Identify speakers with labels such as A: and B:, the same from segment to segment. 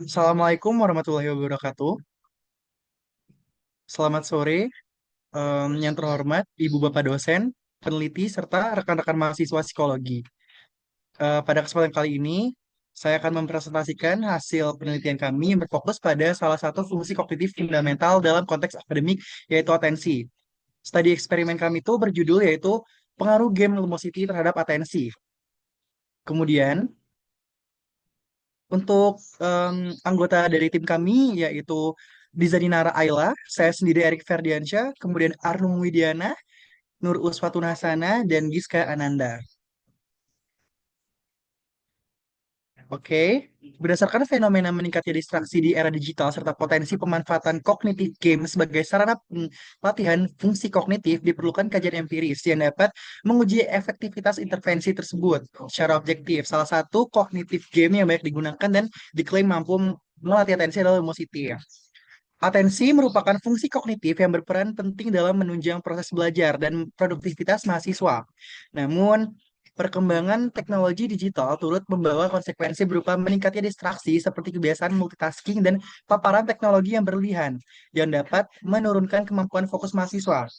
A: Assalamualaikum warahmatullahi wabarakatuh. Selamat sore, yang terhormat Ibu Bapak dosen, peneliti, serta rekan-rekan mahasiswa psikologi. Pada kesempatan kali ini, saya akan mempresentasikan hasil penelitian kami yang berfokus pada salah satu fungsi kognitif fundamental dalam konteks akademik, yaitu atensi. Studi eksperimen kami itu berjudul yaitu pengaruh game Lumosity terhadap atensi. Kemudian, untuk anggota dari tim kami, yaitu Dizaninara Ayla, saya sendiri Erik Ferdiansyah, kemudian Arnum Widiana, Nur Uswatun Hasana, dan Giska Ananda. Oke, berdasarkan fenomena meningkatnya distraksi di era digital serta potensi pemanfaatan kognitif game sebagai sarana latihan fungsi kognitif, diperlukan kajian empiris yang dapat menguji efektivitas intervensi tersebut secara objektif. Salah satu kognitif game yang banyak digunakan dan diklaim mampu melatih atensi adalah Lumosity. Atensi merupakan fungsi kognitif yang berperan penting dalam menunjang proses belajar dan produktivitas mahasiswa. Namun, perkembangan teknologi digital turut membawa konsekuensi berupa meningkatnya distraksi seperti kebiasaan multitasking dan paparan teknologi yang berlebihan yang dapat menurunkan kemampuan fokus mahasiswa.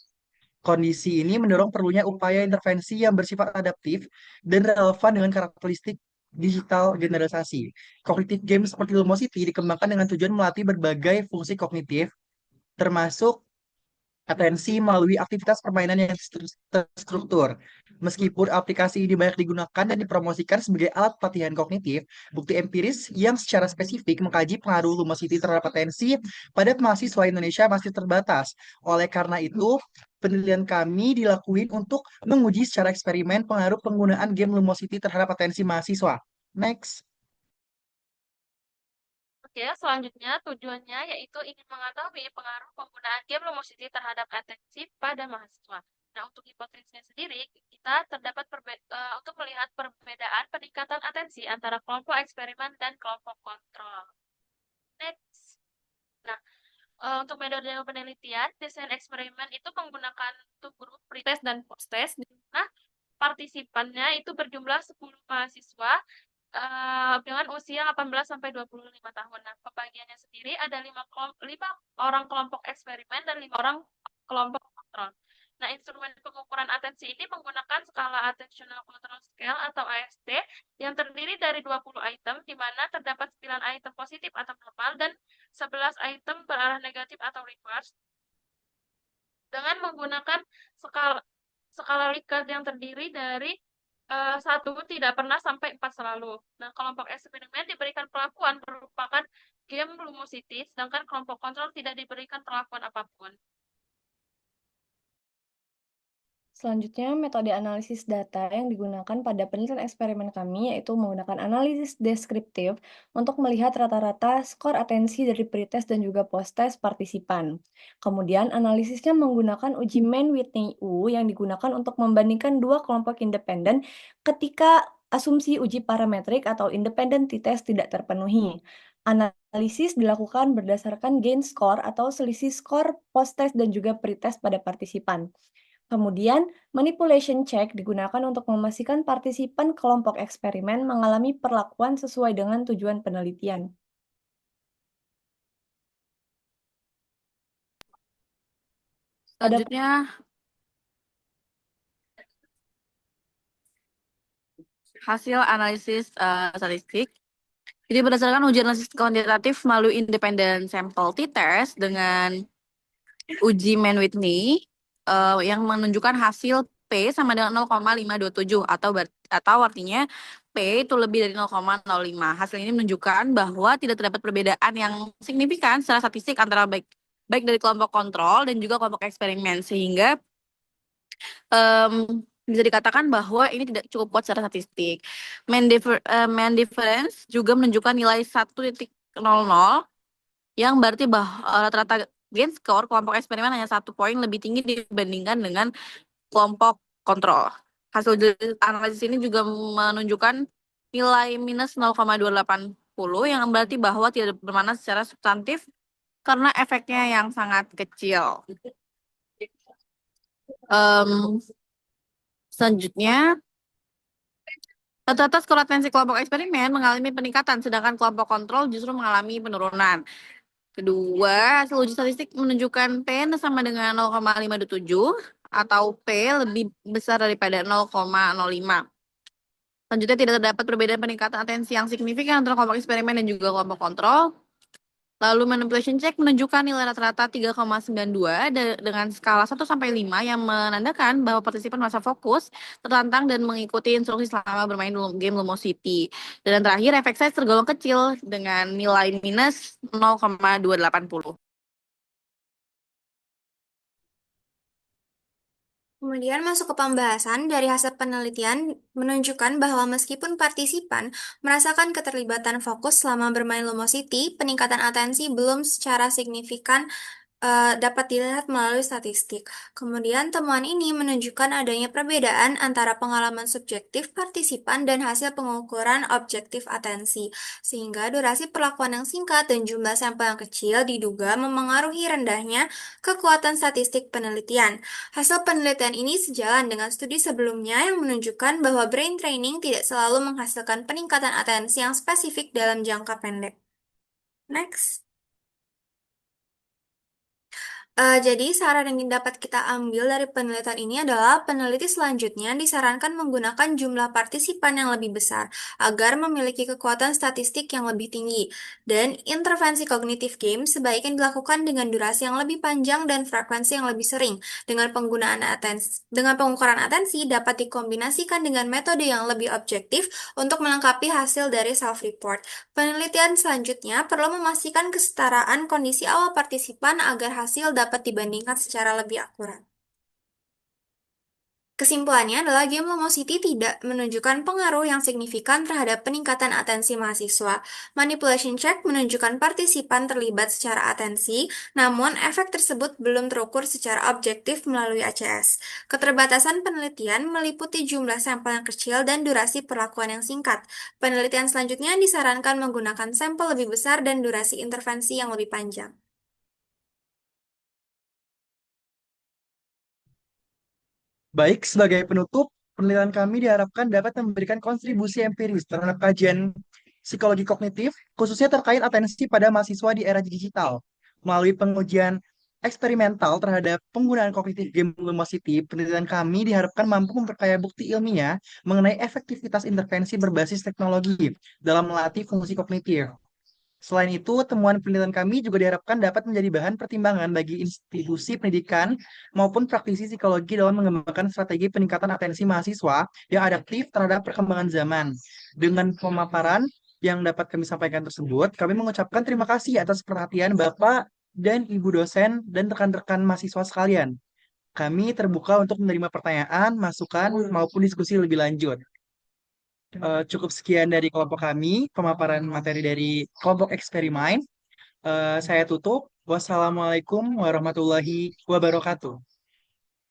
A: Kondisi ini mendorong perlunya upaya intervensi yang bersifat adaptif dan relevan dengan karakteristik digital generalisasi. Cognitive games seperti Lumosity dikembangkan dengan tujuan melatih berbagai fungsi kognitif, termasuk atensi melalui aktivitas permainan yang terstruktur. Meskipun aplikasi ini banyak digunakan dan dipromosikan sebagai alat pelatihan kognitif, bukti empiris yang secara spesifik mengkaji pengaruh Lumosity terhadap atensi pada mahasiswa Indonesia masih terbatas. Oleh karena itu, penelitian kami dilakuin untuk menguji secara eksperimen pengaruh penggunaan game Lumosity terhadap atensi mahasiswa. Next.
B: Oke, selanjutnya tujuannya yaitu ingin mengetahui pengaruh penggunaan game Lumosity terhadap atensi pada mahasiswa. Nah, untuk hipotesisnya sendiri, kita terdapat untuk melihat perbedaan peningkatan atensi antara kelompok eksperimen dan kelompok kontrol. Next. Nah, untuk metode penelitian, desain eksperimen itu menggunakan two grup pretest dan posttest. Nah, partisipannya itu berjumlah 10 mahasiswa dengan usia 18 sampai 25 tahun. Nah, pembagiannya sendiri ada 5 orang kelompok eksperimen dan 5 orang kelompok kontrol. Nah, instrumen pengukuran atensi ini menggunakan skala Attentional Control Scale atau AST yang terdiri dari 20 item, di mana terdapat 9 item positif atau normal dan 11 item berarah negatif atau reverse, dengan menggunakan skala skala Likert yang terdiri dari 1 tidak pernah sampai 4 selalu. Nah, kelompok eksperimen diberikan perlakuan merupakan game Lumosity, sedangkan kelompok kontrol tidak diberikan perlakuan apapun.
C: Selanjutnya, metode analisis data yang digunakan pada penelitian eksperimen kami yaitu menggunakan analisis deskriptif untuk melihat rata-rata skor atensi dari pretest dan juga posttest partisipan. Kemudian, analisisnya menggunakan uji Mann-Whitney-U yang digunakan untuk membandingkan dua kelompok independen ketika asumsi uji parametrik atau independent t-test tidak terpenuhi. Analisis dilakukan berdasarkan gain score atau selisih skor posttest dan juga pretest pada partisipan. Kemudian, manipulation check digunakan untuk memastikan partisipan kelompok eksperimen mengalami perlakuan sesuai dengan tujuan penelitian. Pada
B: Selanjutnya, hasil analisis statistik. Jadi berdasarkan uji analisis kuantitatif melalui independent sample t-test dengan uji Mann-Whitney yang menunjukkan hasil P sama dengan 0,527 atau artinya P itu lebih dari 0,05. Hasil ini menunjukkan bahwa tidak terdapat perbedaan yang signifikan secara statistik antara baik dari kelompok kontrol dan juga kelompok eksperimen, sehingga bisa dikatakan bahwa ini tidak cukup kuat secara statistik. Mean difference juga menunjukkan nilai 1,00 yang berarti bahwa rata-rata gain score kelompok eksperimen hanya 1 poin lebih tinggi dibandingkan dengan kelompok kontrol. Hasil analisis ini juga menunjukkan nilai minus 0,280 yang berarti bahwa tidak bermakna secara substantif karena efeknya yang sangat kecil. Selanjutnya,
D: Rata-rata skor atensi kelompok eksperimen mengalami peningkatan, sedangkan kelompok kontrol justru mengalami penurunan. Kedua, hasil uji statistik menunjukkan P sama dengan 0,527 atau P lebih besar daripada 0,05. Selanjutnya, tidak terdapat perbedaan peningkatan atensi yang signifikan antara kelompok eksperimen dan juga kelompok kontrol. Lalu manipulation check menunjukkan nilai rata-rata 3,92 dengan skala 1 sampai 5 yang menandakan bahwa partisipan merasa fokus, tertantang, dan mengikuti instruksi selama bermain game Lumosity. Dan yang terakhir, efek size tergolong kecil dengan nilai minus 0,280.
E: Kemudian masuk ke pembahasan dari hasil penelitian menunjukkan bahwa meskipun partisipan merasakan keterlibatan fokus selama bermain Lumosity, peningkatan atensi belum secara signifikan dapat dilihat melalui statistik. Kemudian temuan ini menunjukkan adanya perbedaan antara pengalaman subjektif partisipan dan hasil pengukuran objektif atensi, sehingga durasi perlakuan yang singkat dan jumlah sampel yang kecil diduga memengaruhi rendahnya kekuatan statistik penelitian. Hasil penelitian ini sejalan dengan studi sebelumnya yang menunjukkan bahwa brain training tidak selalu menghasilkan peningkatan atensi yang spesifik dalam jangka pendek. Next. Jadi, saran yang dapat kita ambil dari penelitian ini adalah peneliti selanjutnya disarankan menggunakan jumlah partisipan yang lebih besar agar memiliki kekuatan statistik yang lebih tinggi. Dan intervensi kognitif game sebaiknya dilakukan dengan durasi yang lebih panjang dan frekuensi yang lebih sering. Dengan pengukuran atensi dapat dikombinasikan dengan metode yang lebih objektif untuk melengkapi hasil dari self-report. Penelitian selanjutnya perlu memastikan kesetaraan kondisi awal partisipan agar hasil dapat dibandingkan secara lebih akurat. Kesimpulannya adalah game Lumosity tidak menunjukkan pengaruh yang signifikan terhadap peningkatan atensi mahasiswa. Manipulation check menunjukkan partisipan terlibat secara atensi, namun efek tersebut belum terukur secara objektif melalui ACS. Keterbatasan penelitian meliputi jumlah sampel yang kecil dan durasi perlakuan yang singkat. Penelitian selanjutnya disarankan menggunakan sampel lebih besar dan durasi intervensi yang lebih panjang.
A: Baik, sebagai penutup, penelitian kami diharapkan dapat memberikan kontribusi empiris terhadap kajian psikologi kognitif, khususnya terkait atensi pada mahasiswa di era digital. Melalui pengujian eksperimental terhadap penggunaan kognitif game Lumosity, penelitian kami diharapkan mampu memperkaya bukti ilmiah mengenai efektivitas intervensi berbasis teknologi dalam melatih fungsi kognitif. Selain itu, temuan penelitian kami juga diharapkan dapat menjadi bahan pertimbangan bagi institusi pendidikan maupun praktisi psikologi dalam mengembangkan strategi peningkatan atensi mahasiswa yang adaptif terhadap perkembangan zaman. Dengan pemaparan yang dapat kami sampaikan tersebut, kami mengucapkan terima kasih atas perhatian Bapak dan Ibu dosen dan rekan-rekan mahasiswa sekalian. Kami terbuka untuk menerima pertanyaan, masukan, maupun diskusi lebih lanjut. Cukup sekian dari kelompok kami, pemaparan materi dari kelompok eksperimen. Saya tutup. Wassalamualaikum warahmatullahi wabarakatuh.